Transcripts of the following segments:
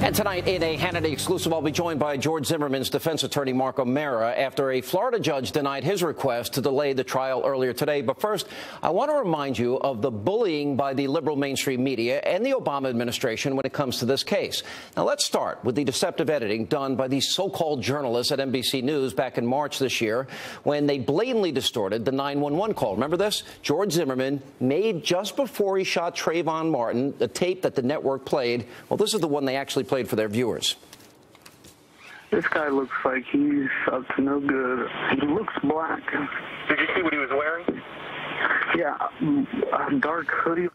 And tonight, in a Hannity exclusive, I'll be joined by George Zimmerman's defense attorney, Mark Omara, after a Florida judge denied his request to delay the trial earlier today. But first, I want to remind you of the bullying by the liberal mainstream media and the Obama administration when it comes to this case. Now, let's start with the deceptive editing done by these so-called journalists at NBC News back in March this year when they blatantly distorted the 911 call. Remember this? George Zimmerman made just before he shot Trayvon Martin the tape that the network played. Well, this is the one they actually played for their viewers. This guy looks like he's up to no good. He looks black. Did you see what he was wearing? Yeah, a dark hoodie.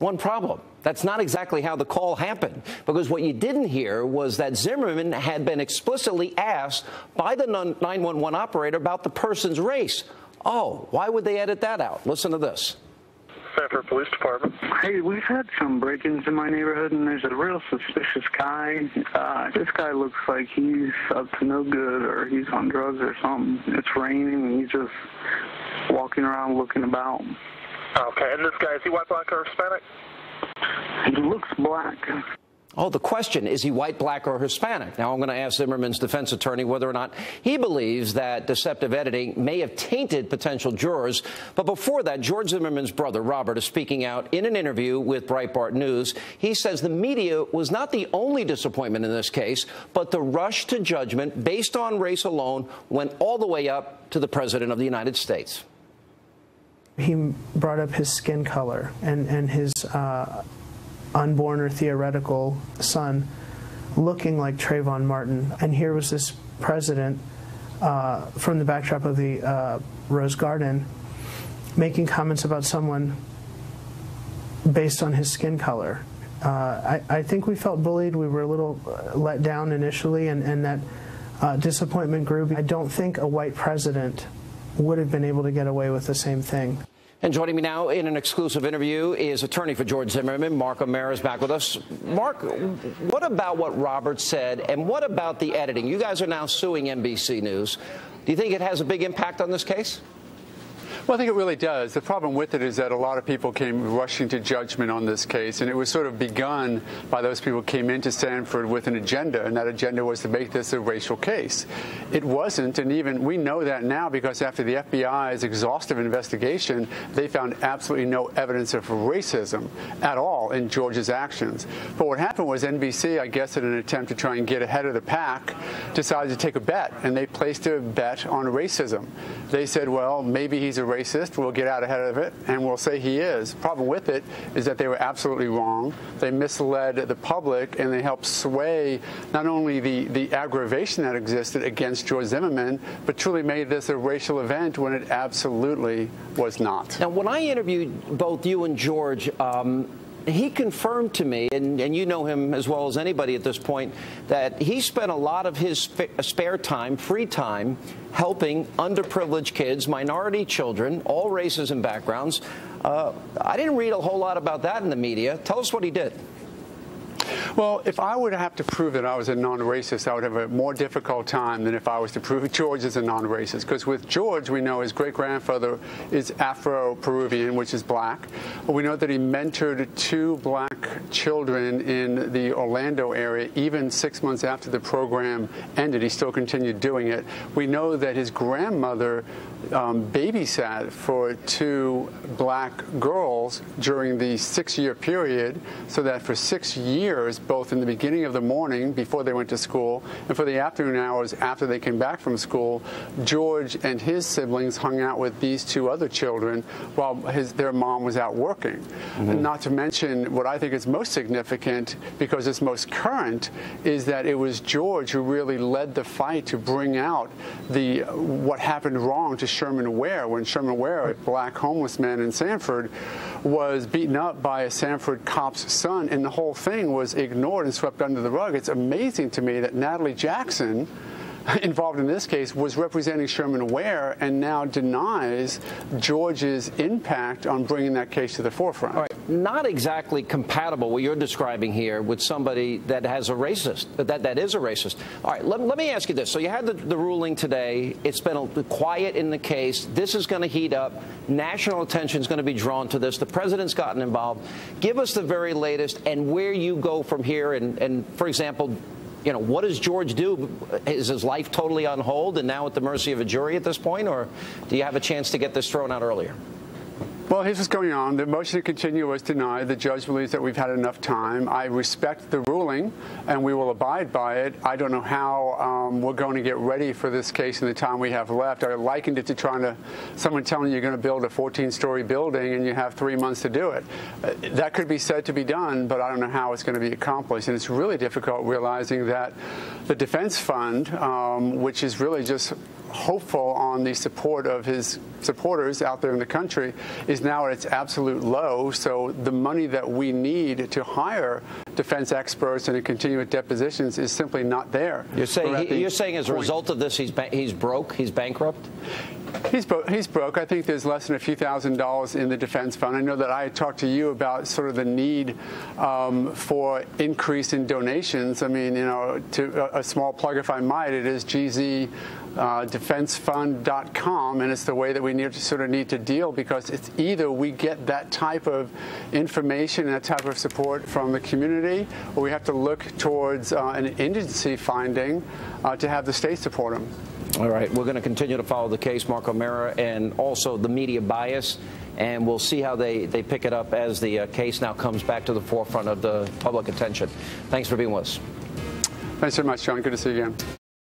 One problem. That's not exactly how the call happened, because what you didn't hear was that Zimmerman had been explicitly asked by the 911 operator about the person's race. Oh, why would they edit that out? Listen to this. Sanford Police Department. Hey, we've had some break-ins in my neighborhood, and there's a real suspicious guy. This guy looks like he's up to no good, or he's on drugs or something. It's raining, and he's just walking around looking about. Okay, and this guy, is he white, black, or Hispanic? He looks black. Oh, the question, is he white, black, or Hispanic? Now, I'm going to ask Zimmerman's defense attorney whether or not he believes that deceptive editing may have tainted potential jurors. But before that, George Zimmerman's brother, Robert, is speaking out in an interview with Breitbart News. He says the media was not the only disappointment in this case, but the rush to judgment based on race alone went all the way up to the President of the United States. He brought up his skin color and his unborn or theoretical son looking like Trayvon Martin. And here was this president from the backdrop of the Rose Garden making comments about someone based on his skin color. I think we felt bullied. We were a little let down initially, and that disappointment grew. I don't think a white president would have been able to get away with the same thing. And joining me now in an exclusive interview is attorney for George Zimmerman, Mark Omara, is back with us. Mark, what about what Robert said, and what about the editing? You guys are now suing NBC News. Do you think it has a big impact on this case? Well, I think it really does. The problem with it is that a lot of people came rushing to judgment on this case, and it was sort of begun by those people who came into Stanford with an agenda, and that agenda was to make this a racial case. It wasn't, and even we know that now because after the FBI's exhaustive investigation, they found absolutely no evidence of racism at all in George's actions. But what happened was NBC, I guess in an attempt to try and get ahead of the pack, decided to take a bet, and they placed a bet on racism. They said, well, maybe he's a racist, we'll get out ahead of it, and we'll say he is. The problem with it is that they were absolutely wrong. They misled the public, and they helped sway not only the aggravation that existed against George Zimmerman, but truly made this a racial event when it absolutely was not. Now, when I interviewed both you and George, he confirmed to me, and you know him as well as anybody at this point, that he spent a lot of his spare time, free time, helping underprivileged kids, minority children, all races and backgrounds. I didn't read a whole lot about that in the media. Tell us what he did. Well, if I were to have to prove that I was a non-racist, I would have a more difficult time than if I was to prove George is a non-racist. Because with George, we know his great-grandfather is Afro-Peruvian, which is black. We know that he mentored 2 black children in the Orlando area. Even 6 months after the program ended, he still continued doing it. We know that his grandmother babysat for 2 black girls during the 6-year period, so that for 6 years, both in the beginning of the morning before they went to school and for the afternoon hours after they came back from school, George and his siblings hung out with these 2 other children while their mom was out working. Mm-hmm. Not to mention what I think is most significant, because it's most current, is that it was George who really led the fight to bring out what happened wrong to Sherman Ware, when Sherman Ware, a black homeless man in Sanford, was beaten up by a Sanford cop's son, and the whole thing was ignored and swept under the rug. It's amazing to me that Natalie Jackson, involved in this case was representing Sherman Ware and now denies George's impact on bringing that case to the forefront. All right. Not exactly compatible what you're describing here with somebody that has a racist, that is a racist. All right, let me ask you this. So you had the ruling today. It's been quiet in the case. This is going to heat up. National attention is going to be drawn to this. The president's gotten involved. Give us the very latest and where you go from here. And for example, you know, what does George do? Is his life totally on hold and now at the mercy of a jury at this point? Or do you have a chance to get this thrown out earlier? Well, here's what's going on. The motion to continue was denied. The judge believes that we've had enough time. I respect the ruling, and we will abide by it. I don't know how we're going to get ready for this case in the time we have left. I likened it to someone telling you you're going to build a 14-story building and you have 3 months to do it. That could be said to be done, but I don't know how it's going to be accomplished. And it's really difficult realizing that the defense fund, which is really just hopeful on the support of his supporters out there in the country, is now at its absolute low. So the money that we need to hire defense experts and to continue with depositions is simply not there. You're saying as a result of this, he's broke, he's bankrupt? He's broke. I think there's less than a few $1,000s in the defense fund. I know that I talked to you about sort of the need for increase in donations. I mean, you know, to a small plug, if I might, it is gzdefensefund.com, and it's the way that we need to deal, because it's either we get that type of information and that type of support from the community, or we have to look towards an indigency finding to have the state support them. All right, we're going to continue to follow the case, Mark Omara, and also the media bias, and we'll see how they pick it up as the case now comes back to the forefront of the public attention. Thanks for being with us. Thanks so much, John. Good to see you again.